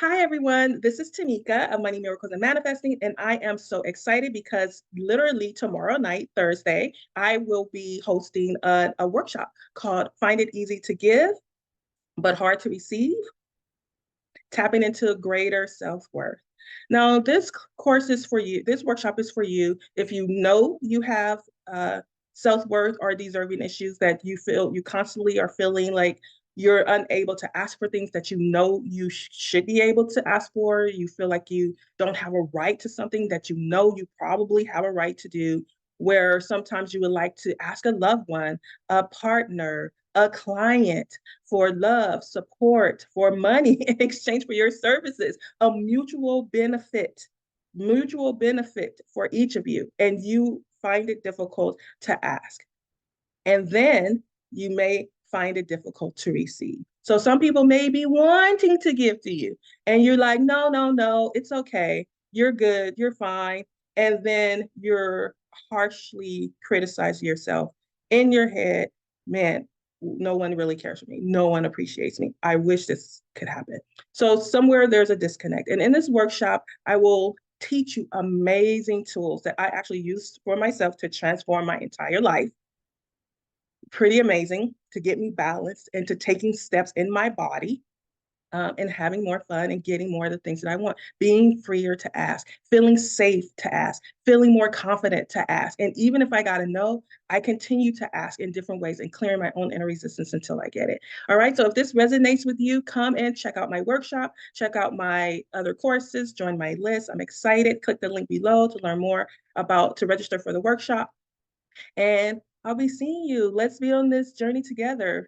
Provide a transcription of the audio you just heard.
Hi, everyone. This is Tamika of Money Miracles and Manifesting, and I am so excited because literally tomorrow night, Thursday, I will be hosting a workshop called Find It Easy to Give, but Hard to Receive, Tapping into Greater Self-Worth. Now, this course is for you. This workshop is for you if you know you have self-worth or deserving issues that you feel you constantly are feeling like you're unable to ask for things that you know you should be able to ask for. You feel like you don't have a right to something that you know you probably have a right to do, where sometimes you would like to ask a loved one, a partner, a client for love, support, for money in exchange for your services, a mutual benefit for each of you. And you find it difficult to ask. And then you may find it difficult to receive. So some people may be wanting to give to you, and you're like, no, no, no, it's okay. You're good. You're fine. And then you're harshly criticizing yourself in your head. Man, no one really cares for me. No one appreciates me. I wish this could happen. So somewhere there's a disconnect. And in this workshop, I will teach you amazing tools that I actually used for myself to transform my entire life. Pretty amazing to get me balanced and to taking steps in my body, and having more fun and getting more of the things that I want, being freer to ask, feeling safe to ask, feeling more confident to ask. And even if I got to know, I continue to ask in different ways and clearing my own inner resistance until I get it. All right. So if this resonates with you, come and check out my workshop, check out my other courses, join my list. I'm excited. Click the link below to learn more to register for the workshop. And I'll be seeing you. Let's be on this journey together.